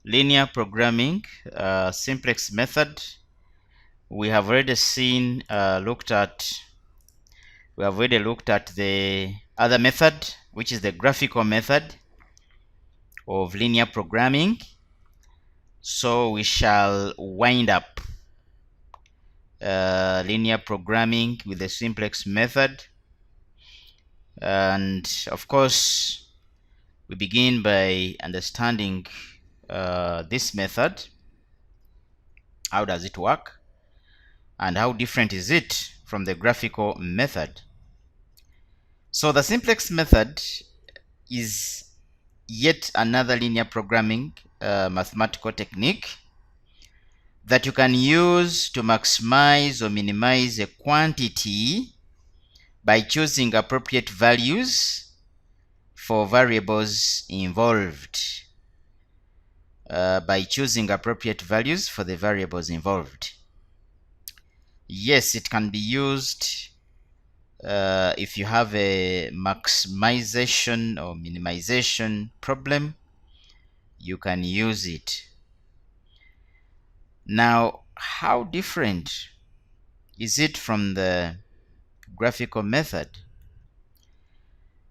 linear programming, simplex method. We have already seen, we have already looked at the other method, which is the graphical method of linear programming. So we shall wind up linear programming with the simplex method. And of course, we begin by understanding this method. How does it work? And how different is it from the graphical method? So the simplex method is yet another linear programming mathematical technique that you can use to maximize or minimize a quantity by choosing appropriate values for variables involved. By choosing appropriate values for the variables involved. Yes, it can be used if you have a maximization or minimization problem, you can use it. Now, how different is it from the graphical method?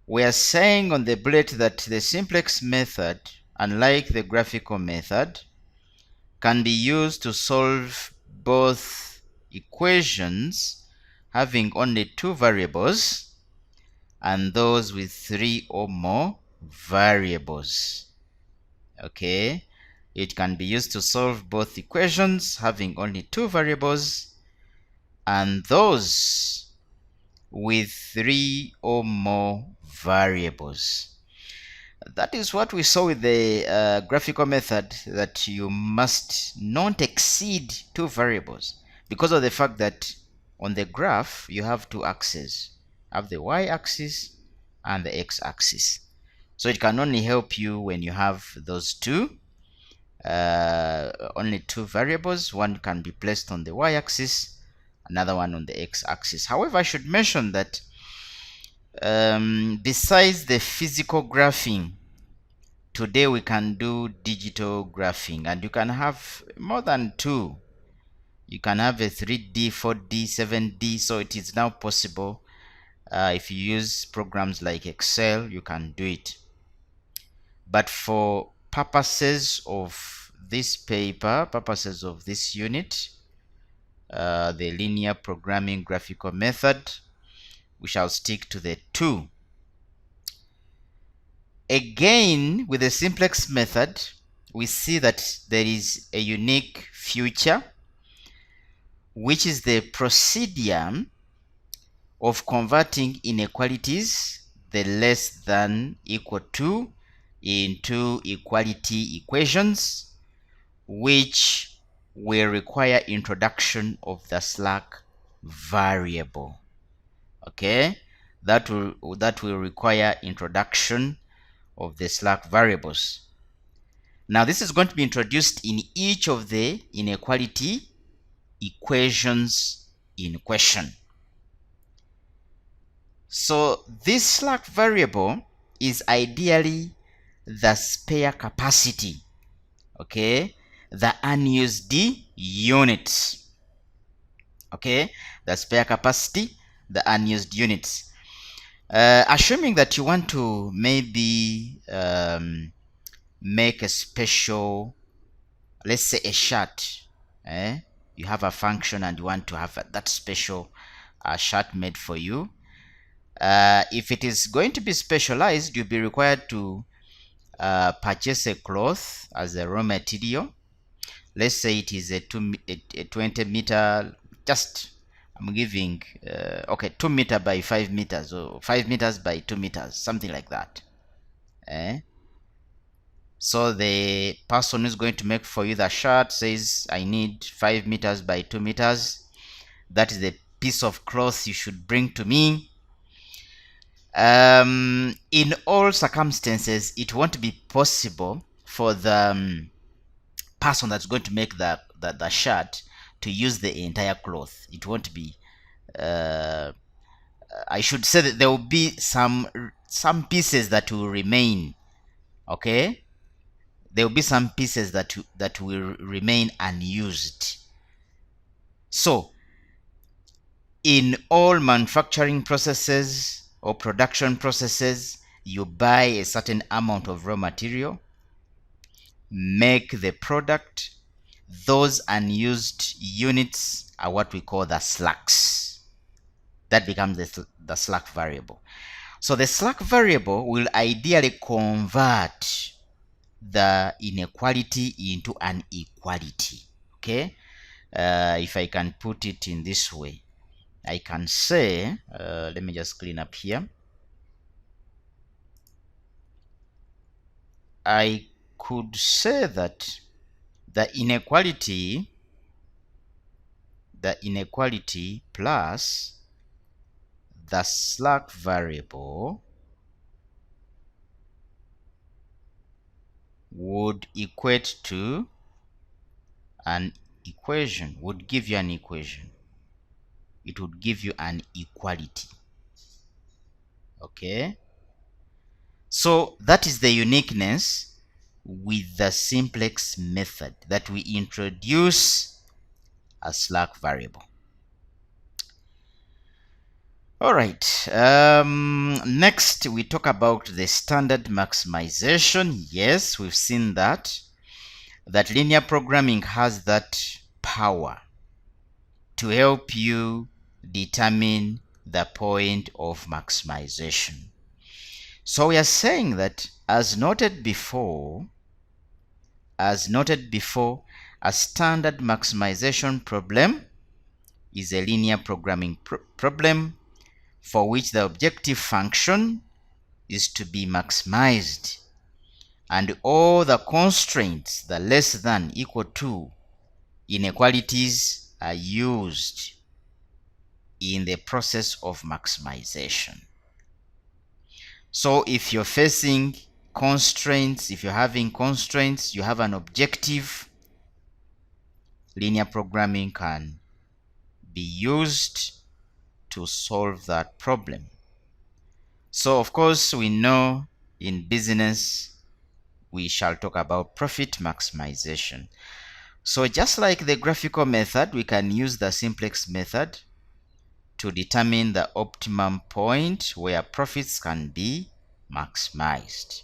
We are saying on the bullet that the simplex method, unlike the graphical method, can be used to solve both equations having only two variables and those with three or more variables. Okay, it can be used to solve both equations having only two variables and those with three or more variables. That is what we saw with the graphical method, that you must not exceed two variables because of the fact that on the graph you have two axes. You have the y-axis and the x-axis. So it can only help you when you have those two, only two variables. One can be placed on the y-axis, another one on the x-axis. However, I should mention that besides the physical graphing, today we can do digital graphing, and you can have more than two. You can have a 3D, 4D, 7D, so it is now possible. If you use programs like Excel, you can do it. But for purposes of this paper, purposes of this unit, the linear programming graphical method, we shall stick to the two. Again, with the simplex method, we see that there is a unique feature, which is the procedure of converting inequalities, the less than equal to, into equality equations, which will require introduction of the slack variable. Okay, that will require introduction of the slack variables. Now this is going to be introduced in each of the inequality equations in question. So this slack variable is ideally the spare capacity, okay, the unused units, okay, the spare capacity, the unused units. Assuming that you want to maybe make a special, let's say a chart, you have a function and you want to have that special chart made for you. If it is going to be specialized, you'll be required to purchase a cloth as a raw material. Let's say it is a 20 meter, just I'm giving okay, 2 meter by 5 meters, or 5 meters by 2 meters, something like that. So the person who's going to make for you the shirt says, I need 5 meters by 2 meters. That is the piece of cloth you should bring to me. In all circumstances, it won't be possible for the person that's going to make the shirt to use the entire cloth. It won't be. I should say that there will be some pieces that will remain. Okay, there will be some pieces that will remain unused. So in all manufacturing processes or production processes, you buy a certain amount of raw material, make the product. Those unused units are what we call the slacks. That becomes the slack variable. So the slack variable will ideally convert the inequality into an equality. Okay, if I can put it in this way, I can say, let me just clean up here. I could say that the inequality plus the slack variable would equate to an equation, would give you an equation. It would give you an equality. Okay, so that is the uniqueness with the simplex method, that we introduce a slack variable. All right, next we talk about the standard maximization. Yes, we've seen that linear programming has that power to help you determine the point of maximization. So we are saying that, as noted before, a standard maximization problem is a linear programming problem for which the objective function is to be maximized, and all the constraints, the less than, equal to inequalities, are used in the process of maximization. So if you're facing constraints, if you're having constraints, you have an objective, linear programming can be used to solve that problem. So of course, we know in business we shall talk about profit maximization. So just like the graphical method, we can use the simplex method to determine the optimum point where profits can be maximized.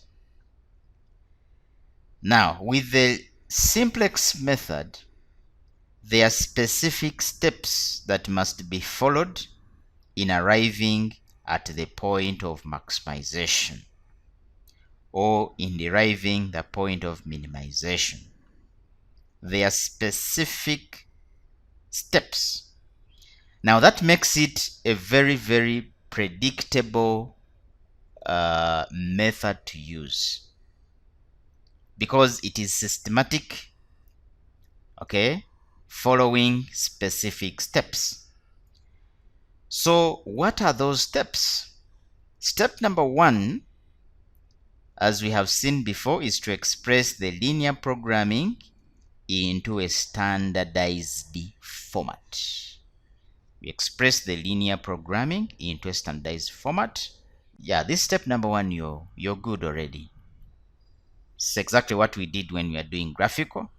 Now, with the simplex method, there are specific steps that must be followed in arriving at the point of maximization, or in deriving the point of minimization. There are specific steps. Now that makes it a very, very predictable method to use, because it is systematic, okay, following specific steps. So what are those steps? Step number 1, as we have seen before, is to express the linear programming into a standardized format. We express the linear programming into a standardized format. Yeah, this step number 1, you're good already. It's exactly what we did when we are doing graphical.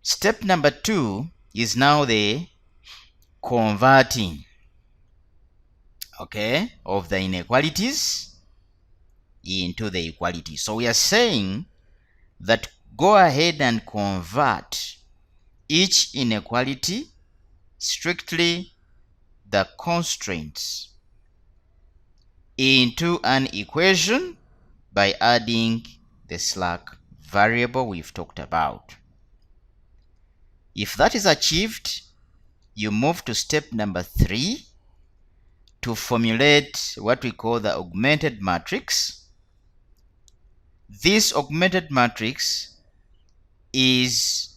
Step number 2 is now the converting, okay, of the inequalities into the equality. So we are saying that go ahead and convert each inequality strictly the constraints into an equation by adding the slack variable we've talked about. If that is achieved, you move to step number 3 to formulate what we call the augmented matrix. This augmented matrix is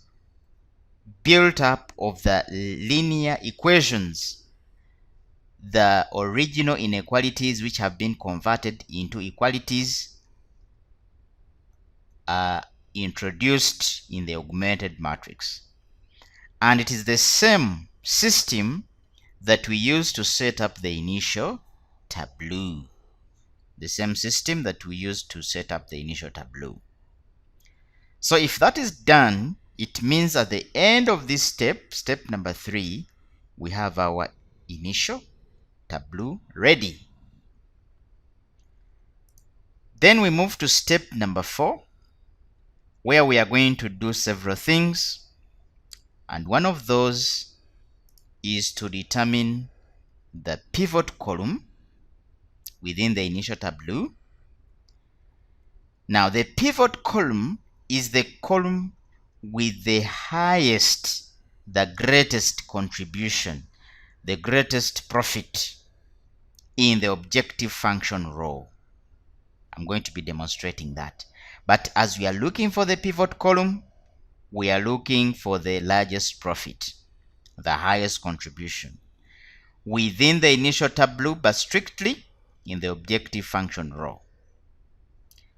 built up of the linear equations, the original inequalities which have been converted into equalities are introduced in the augmented matrix. And it is the same system that we use to set up the initial tableau. The same system that we use to set up the initial tableau. So if that is done, it means at the end of this step, step number 3, we have our initial tableau ready. Then we move to step number 4, where we are going to do several things. And one of those is to determine the pivot column within the initial tableau. Now, the pivot column is the column with the highest, the greatest contribution, the greatest profit in the objective function row. I'm going to be demonstrating that. But as we are looking for the pivot column, we are looking for the largest profit, the highest contribution within the initial tableau, but strictly in the objective function row.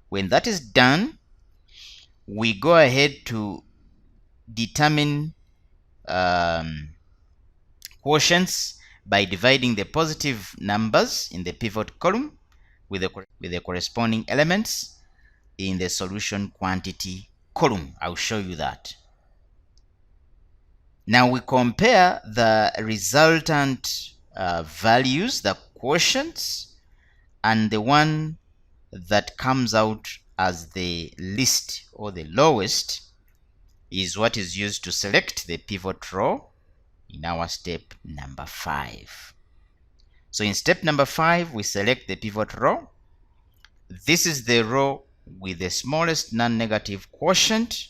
When that is done, we go ahead to determine quotients by dividing the positive numbers in the pivot column with the corresponding elements in the solution quantity column. I'll show you that. Now we compare the resultant values, the quotients, and the one that comes out as the least or the lowest is what is used to select the pivot row in our step number 5. So in step number 5, we select the pivot row. This is the row with the smallest non-negative quotient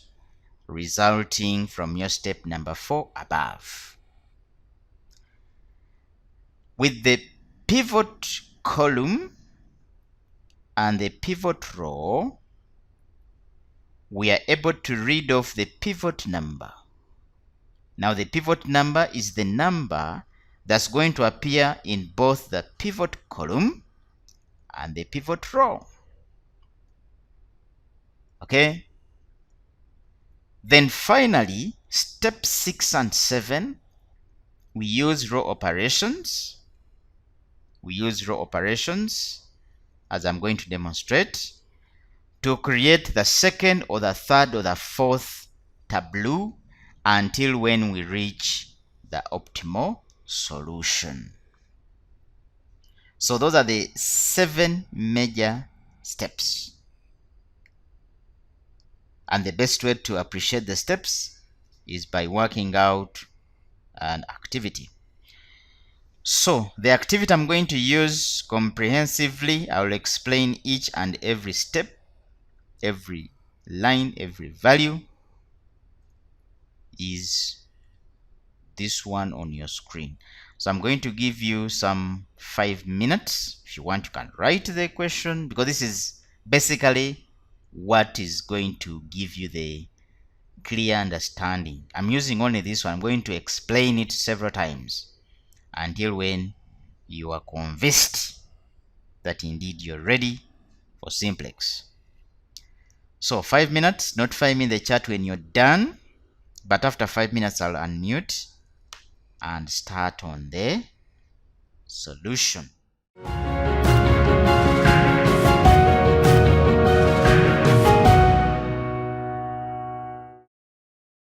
resulting from your step number 4 above. With the pivot column and the pivot row, we are able to read off the pivot number. Now the pivot number is the number that's going to appear in both the pivot column and the pivot row. Okay? Then finally, step 6 and 7, we use row operations. We use row operations, as I'm going to demonstrate, to create the second or the third or the fourth tableau until when we reach the optimal solution. So those are the 7 major steps. And the best way to appreciate the steps is by working out an activity. So the activity I'm going to use comprehensively, I will explain each and every step, every line, every value, is this one on your screen. So I'm going to give you some 5 minutes. If you want, you can write the equation, because this is basically what is going to give you the clear understanding. I'm using only this one. I'm going to explain it several times until when you are convinced that indeed you're ready for Simplex. So 5 minutes, notify me in the chat when you're done, but after 5 minutes I'll unmute and start on the solution.